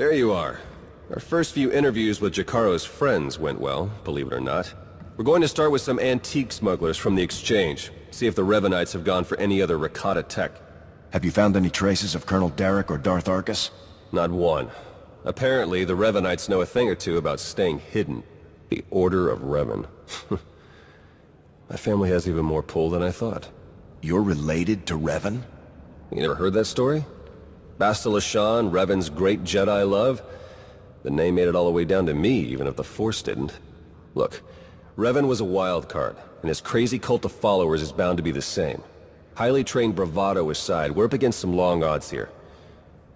There you are. Our first few interviews with Jakaro's friends went well, believe it or not. We're going to start with some antique smugglers from the exchange. See if the Revenites have gone for any other Rakata tech. Have you found any traces of Colonel Derek or Darth Arcus? Not one. Apparently, the Revenites know a thing or two about staying hidden. The Order of Revan. My family has even more pull than I thought. You're related to Revan? You never heard that story? Bastila Shan, Revan's great Jedi love? The name made it all the way down to me, even if the Force didn't. Look, Revan was a wild card, and his crazy cult of followers is bound to be the same. Highly trained bravado aside, we're up against some long odds here.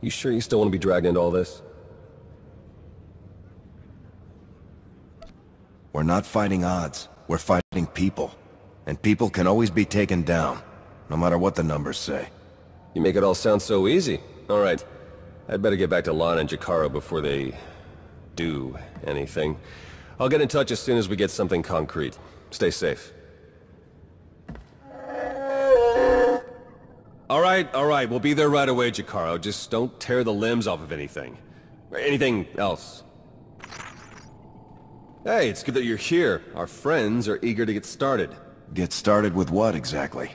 You sure you still want to be dragged into all this? We're not fighting odds. We're fighting people. And people can always be taken down, no matter what the numbers say. You make it all sound so easy. All right. I'd better get back to Lana and Jakaro before they do anything. I'll get in touch as soon as we get something concrete. Stay safe. All right. We'll be there right away, Jakaro. Just don't tear the limbs off of anything. Or anything else. Hey, it's good that you're here. Our friends are eager to get started. Get started with what, exactly?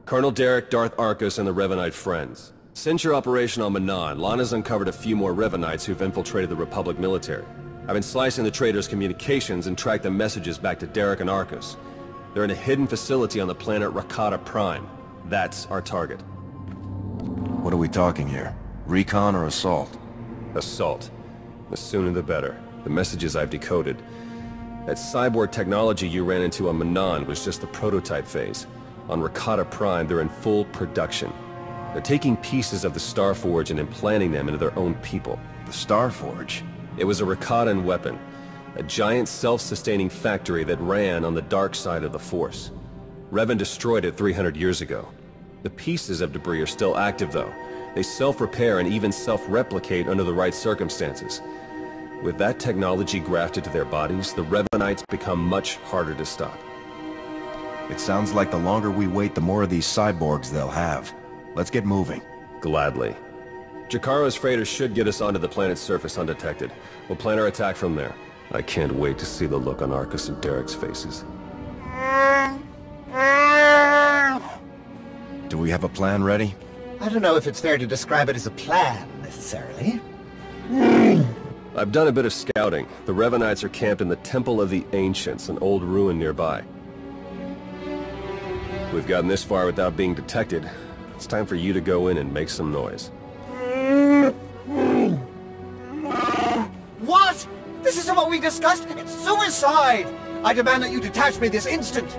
Colonel Derek, Darth Arcus, and the Revanite friends. Since your operation on Manan, Lana's uncovered a few more Revanites who've infiltrated the Republic military. I've been slicing the traitors' communications and tracked the messages back to Derek and Arcus. They're in a hidden facility on the planet Rakata Prime. That's our target. What are we talking here? Recon or assault? Assault. The sooner the better. The messages I've decoded. That cyborg technology you ran into on Manan was just the prototype phase. On Rakata Prime, they're in full production. They're taking pieces of the Starforge and implanting them into their own people. The Starforge? It was a Rakatan weapon. A giant self-sustaining factory that ran on the dark side of the Force. Revan destroyed it 300 years ago. The pieces of debris are still active, though. They self-repair and even self-replicate under the right circumstances. With that technology grafted to their bodies, the Revanites become much harder to stop. It sounds like the longer we wait, the more of these cyborgs they'll have. Let's get moving. Gladly. Jakaro's freighters should get us onto the planet's surface undetected. We'll plan our attack from there. I can't wait to see the look on Arcus and Derek's faces. Do we have a plan ready? I don't know if it's fair to describe it as a plan, necessarily. I've done a bit of scouting. The Revanites are camped in the Temple of the Ancients, an old ruin nearby. We've gotten this far without being detected. It's time for you to go in and make some noise. What? This isn't what we discussed! It's suicide! I demand that you detach me this instant!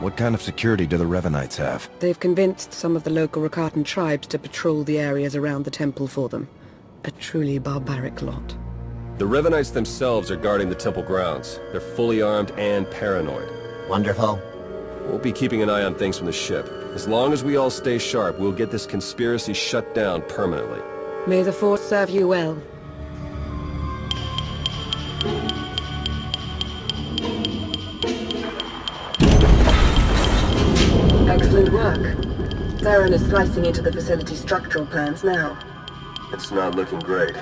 What kind of security do the Revanites have? They've convinced some of the local Rakatan tribes to patrol the areas around the temple for them. A truly barbaric lot. The Revanites themselves are guarding the temple grounds. They're fully armed and paranoid. Wonderful. We'll be keeping an eye on things from the ship. As long as we all stay sharp, we'll get this conspiracy shut down permanently. May the Force serve you well. Excellent work. Theron is slicing into the facility's structural plans now. It's not looking great.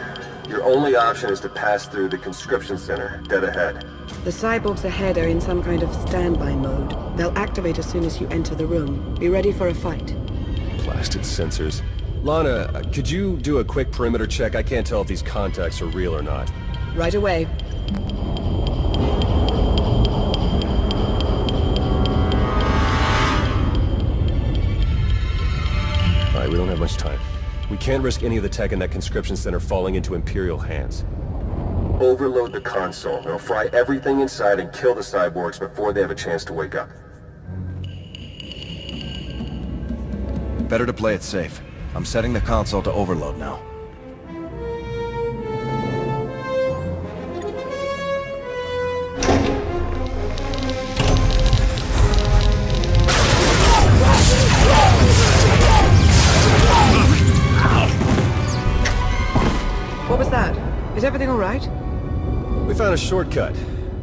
Your only option is to pass through the conscription center, dead ahead. The cyborgs ahead are in some kind of standby mode. They'll activate as soon as you enter the room. Be ready for a fight. Blasted sensors. Lana, could you do a quick perimeter check? I can't tell if these contacts are real or not. Right away. Alright, we don't have much time. We can't risk any of the tech in that conscription center falling into Imperial hands. Overload the console. It'll fry everything inside and kill the cyborgs before they have a chance to wake up. Better to play it safe. I'm setting the console to overload now. What was that? Is everything all right? We found a shortcut.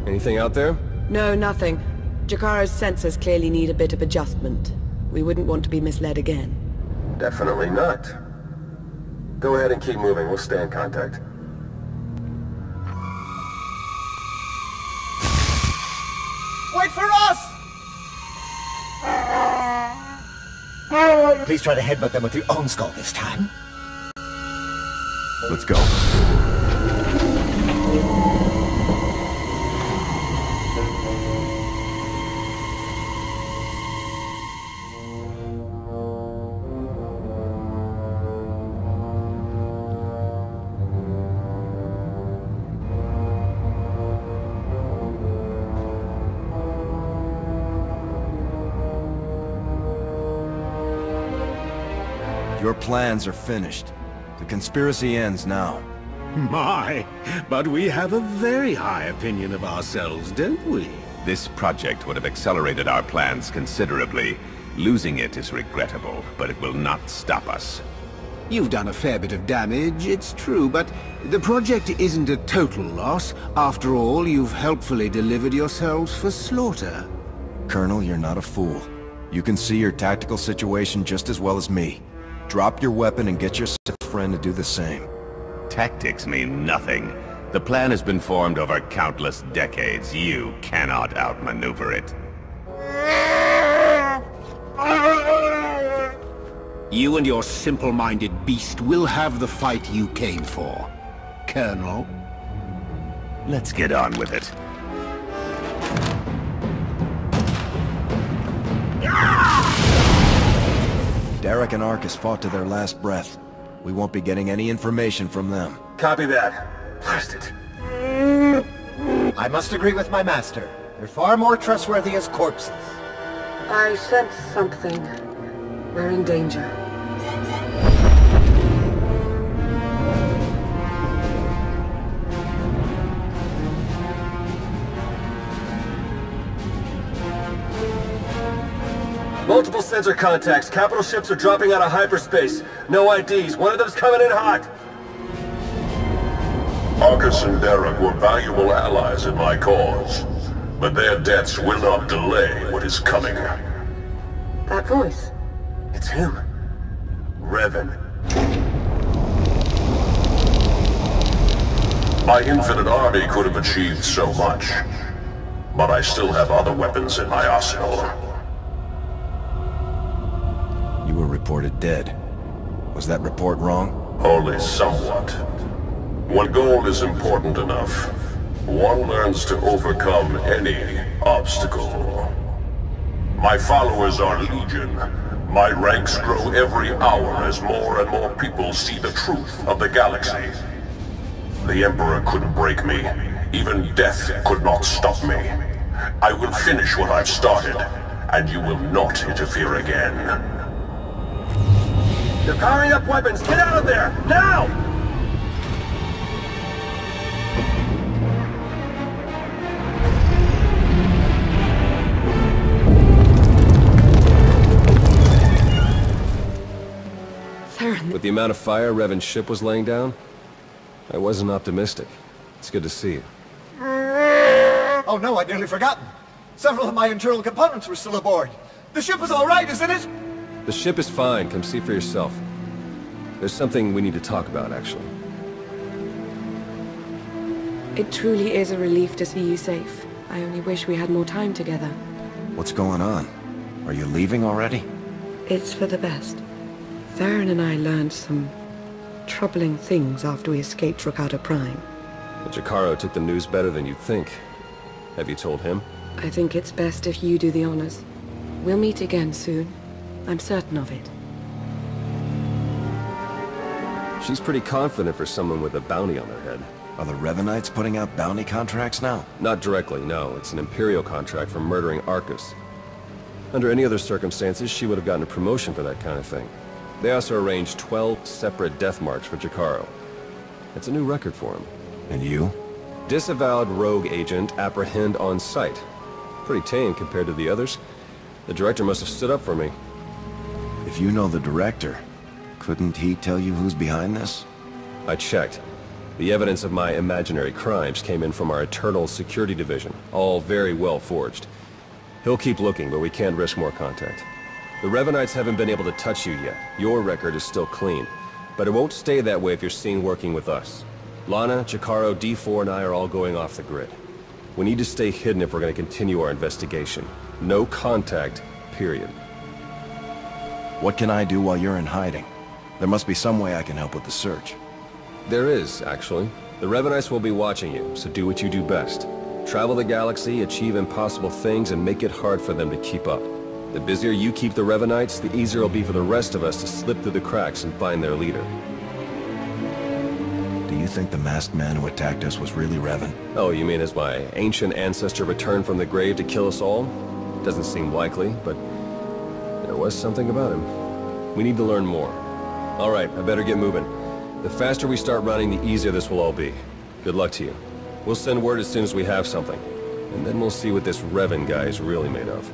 Anything out there? No, nothing. Jakaro's sensors clearly need a bit of adjustment. We wouldn't want to be misled again. Definitely not. Go ahead and keep moving. We'll stay in contact. Wait for us! Please try to headbutt them with your own skull this time. Let's go. Your plans are finished. The conspiracy ends now. My, but we have a very high opinion of ourselves, don't we? This project would have accelerated our plans considerably. Losing it is regrettable, but it will not stop us. You've done a fair bit of damage, it's true, but the project isn't a total loss. After all, you've helpfully delivered yourselves for slaughter. Colonel, you're not a fool. You can see your tactical situation just as well as me. Drop your weapon and get your friend to do the same. Tactics mean nothing. The plan has been formed over countless decades. You cannot outmaneuver it. You and your simple-minded beast will have the fight you came for, Colonel. Let's get on with it. Derek and Arcus fought to their last breath. We won't be getting any information from them. Copy that. Blast it. I must agree with my master. They're far more trustworthy as corpses. I sense something. We're in danger. Multiple sensor contacts. Capital ships are dropping out of hyperspace. No IDs. One of them's coming in hot. Arcus and Derek were valuable allies in my cause, but their deaths will not delay what is coming. That voice. It's him. Revan. My infinite army could have achieved so much, but I still have other weapons in my arsenal. You were reported dead. Was that report wrong? Only somewhat. When goal is important enough, one learns to overcome any obstacle. My followers are legion. My ranks grow every hour as more and more people see the truth of the galaxy. The Emperor couldn't break me. Even death could not stop me. I will finish what I've started, and you will not interfere again. They're powering up weapons. Get out of there! Now! Theron. With the amount of fire Revan's ship was laying down, I wasn't optimistic. It's good to see you. Oh no, I'd nearly forgotten. Several of my internal components were still aboard. The ship is all right, isn't it? The ship is fine. Come see for yourself. There's something we need to talk about, actually. It truly is a relief to see you safe. I only wish we had more time together. What's going on? Are you leaving already? It's for the best. Theron and I learned some troubling things after we escaped Rakata Prime. But Jakaro took the news better than you'd think. Have you told him? I think it's best if you do the honors. We'll meet again soon. I'm certain of it. She's pretty confident for someone with a bounty on their head. Are the Revanites putting out bounty contracts now? Not directly, no. It's an Imperial contract for murdering Arcus. Under any other circumstances, she would have gotten a promotion for that kind of thing. They also arranged 12 separate death marks for Jakaro. It's a new record for him. And you? Disavowed rogue agent, apprehend on sight. Pretty tame compared to the others. The director must have stood up for me. If you know the director, couldn't he tell you who's behind this? I checked. The evidence of my imaginary crimes came in from our Eternal Security Division, all very well forged. He'll keep looking, but we can't risk more contact. The Revenites haven't been able to touch you yet. Your record is still clean. But it won't stay that way if you're seen working with us. Lana, Chikaro, D4, and I are all going off the grid. We need to stay hidden if we're going to continue our investigation. No contact, period. What can I do while you're in hiding? There must be some way I can help with the search. There is, actually. The Revenites will be watching you, so do what you do best. Travel the galaxy, achieve impossible things, and make it hard for them to keep up. The busier you keep the Revenites, the easier it'll be for the rest of us to slip through the cracks and find their leader. Do you think the masked man who attacked us was really Revan? Oh, you mean as my ancient ancestor returned from the grave to kill us all? Doesn't seem likely, but there was something about him. We need to learn more. All right, I better get moving. The faster we start running, the easier this will all be. Good luck to you. We'll send word as soon as we have something. And then we'll see what this Revan guy is really made of.